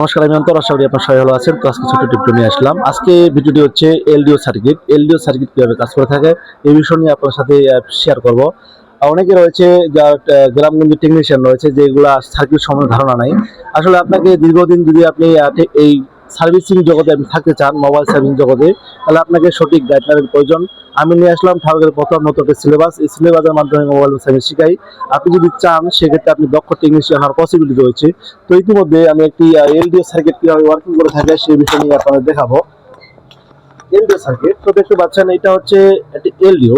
নমস্কার, আমি অন্তর। আশা করি আপনার সবাই ভালো আছেন। তো আজকে ছোট্ট টিপটা নিয়ে আসলাম। আজকে ভিডিওটি হচ্ছে এলডিও সার্কিট। এলডিও সার্কিট কিভাবে কাজ করে থাকে এই বিষয় নিয়ে আপনার সাথে শেয়ার করব। অনেকে রয়েছে যার গ্রামগঞ্জে টেকনিশিয়ান রয়েছে যেগুলা সার্কিট সম্বন্ধে ধারণা নাই। আসলে আপনাকে দীর্ঘদিন যদি আপনি এই সার্ভিসিং জগতে আপনি থাকতে চান, মোবাইল সার্ভিসিং জগতে, তাহলে আপনাকে সঠিক গাইডলাইনের প্রয়োজন। আমি নিয়ে আসলাম ঠাকুরের প্রথম নতুন একটা সিলেবাস। এই সিলেবাসের মাধ্যমে মোবাইল সার্ভিস শিখাই। আপনি যদি চান সেক্ষেত্রে আপনি দক্ষ টেকনিশিয়ান হওয়ার পসিবিলিটি রয়েছে। তো ইতিমধ্যে আমি একটি এলডিও সার্কিট কিভাবে ওয়ার্কিং করে থাকে সেই বিষয় নিয়ে আপনাদের দেখাবো। এলডিও সার্কিট তো দেখতে পাচ্ছেন, এটা হচ্ছে একটি এলডিও।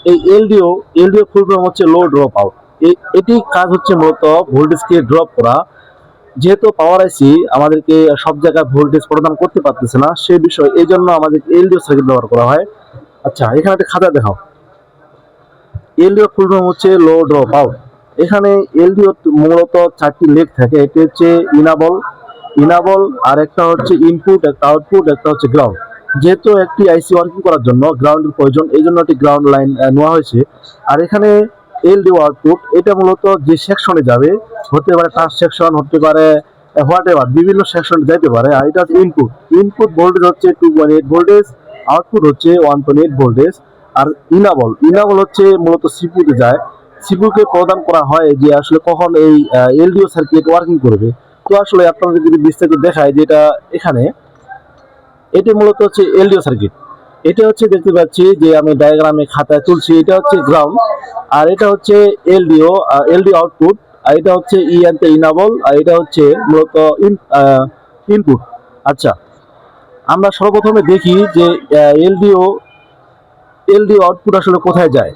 এই এলডিও ফুল ফর্ম হচ্ছে লো ড্রপ আউট। এটি কাজ হচ্ছে মূলত ভোল্টেজকে ড্রপ করা। যেহেতু পাওয়ার আইসি আমাদেরকে সব জায়গায় ভোল্টেজ প্রদান করতে পারতেছে না, সেই বিষয় এই জন্য আমাদের এলডিও সার্কিট ব্যবহার করা হয়। আচ্ছা, এখানে একটা খাতা দেখাও। এলডিও ফুল ফর্ম হচ্ছে লো ড্রপ আউট। এখানে এলডিও মূলত চারটি লেগ থাকে। এটি হচ্ছে ইনাবল, আর একটা হচ্ছে ইনপুট, একটা আউটপুট, একটা হচ্ছে গ্রাউন্ড। যেহেতু একটি আইসি ওয়ার্কিং করার জন্য গ্রাউন্ডের প্রয়োজন, এই জন্য একটি গ্রাউন্ড লাইন নেওয়া হয়েছে। আর এখানে এলডিও আউটপুট, এটা মূলত যে সেকশনে যাবে, হতে পারে ট্রান্স সেকশন, হতে পারে হোয়াট এভার, বিভিন্ন সেকশনে যাইতে পারে। আর এটা হচ্ছে ইনপুট ভোল্টেজ হচ্ছে 2.8 ভোল্টেজ, আউটপুট হচ্ছে 1.8 ভোল্টেজ। আর ইনাবল হচ্ছে মূলত সিপিইউতে যায়। সিপিইউকে প্রদান করা হয় যে আসলে কখন এই এলডিও সার্কিট ওয়ার্কিং করবে। তো আসলে আপনাদের যদি বিস্তারিত দেখায়, যেটা এখানে, এটা মূলত হচ্ছে এলডিও সার্কিট। এটা হচ্ছে দেখতে পাচ্ছি যে আমি ডায়াগ্রামে খাতায় তুলছি। এটা হচ্ছে গ্রাউন্ড, আর এটা হচ্ছে এলডিও আউটপুট, আর এটা হচ্ছে ইনাবল, আর এটা হচ্ছে মূলত ইনপুট। আচ্ছা, আমরা সর্বপ্রথমে দেখি যে এলডিও এলডিও আউটপুট আসলে কোথায় যায়।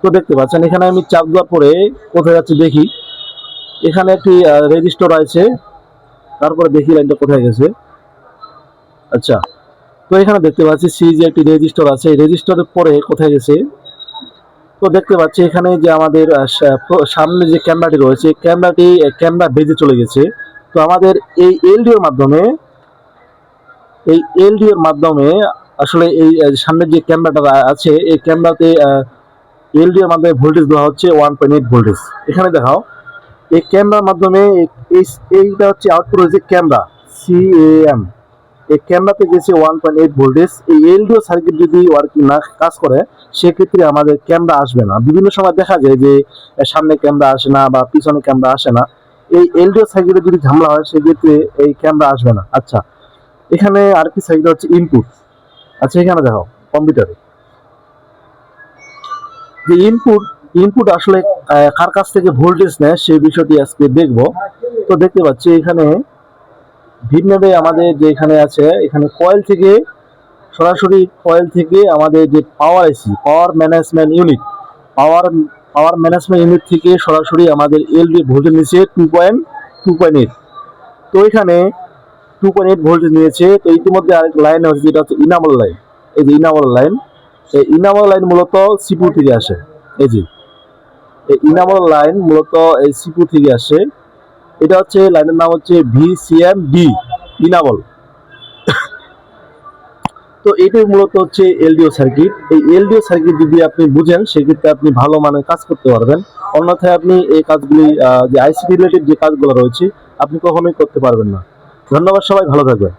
তো দেখতে পাচ্ছেন এখানে আমি চাপ দেওয়ার পরে কোথায় যাচ্ছে দেখি। এখানে একটি রেজিস্টার আছে, তারপরে দেখি লাইনটা কোথায় গেছে। আচ্ছা, তো এখানে দেখতে পাচ্ছি সিরিজে একটি রেজিস্টার আছে। এই রেজিস্টারের পরে কোথায় গেছে, তো দেখতে পাচ্ছি এখানে যে আমাদের সামনে যে ক্যামেরাটি রয়েছে, ক্যামেরা বেজে চলে গেছে। তো আমাদের এই এলডিওর মাধ্যমে আসলে এই সামনে যে ক্যামেরাটা আছে, এই ক্যামেরাতে এলডিওর মাধ্যমে ভোল্টেজ দেওয়া হচ্ছে 1.8 ভোল্টেজ। এখানে দেখাও, এই ক্যামেরার মাধ্যমে এইটা হচ্ছে আউটপুট হচ্ছে ক্যামেরা সিএএম। এই ক্যামেরাতে গেছে 1.8 ভোল্টেজ। এই এলডিও সার্কিট যদি ওয়ার্কিং না কাজ করে, সেক্ষেত্রে আমাদের ক্যামেরা আসবে না। বিভিন্ন সময় দেখা যায় যে সামনে ক্যামেরা আসে না বা পিছনে ক্যামেরা আসে না। এই এলডিও সার্কিটে যদি ঝামেলা হয়, সেক্ষেত্রে এই ক্যামেরা আসবে না। আচ্ছা, এখানে আরেকটি সার্কিট হচ্ছে ইনপুট। আচ্ছা, এখানে দেখো কম্পিউটারে যে ইনপুট আসলে কার কাছ থেকে ভোল্টেজ নেয় সেই বিষয়টি আজকে দেখব। তো দেখতে পাচ্ছি এখানে ভিন্নভাবে আমাদের যে এখানে আছে, এখানে সরাসরি কয়েল থেকে আমাদের যে পাওয়ার ম্যানেজমেন্ট ইউনিট থেকে সরাসরি আমাদের এলডিও ভোল্টেজ নিচ্ছে 2.8। তো এখানে 2.8 ভোল্টেজ নিয়েছে। তো ইতিমধ্যে আরেক লাইন হচ্ছে, যেটা হচ্ছে ইনাবল লাইন। এই যে ইনাবল লাইন, এই ইনাবল লাইন মূলত সিপিইউ থেকে আসে। এই যে এই ইনাবল লাইন মূলত এই সিপিইউ থেকে আসে। এটা হচ্ছে লাইনের নাম হচ্ছে ভিসিএমডি ইনাবল। তো এটাই মূলত হচ্ছে এলডিও সার্কিট। এই এলডিও সার্কিট যদি আপনি বুঝেন, সেক্ষেত্রে আপনি ভালো মানের কাজ করতে পারবেন। অন্যথায় আপনি এই কাজগুলি, যে আইসি রিলেটেড যে কাজগুলো রয়েছে, আপনি কখনোই করতে পারবেন না। ধন্যবাদ, সবাই ভালো থাকবেন।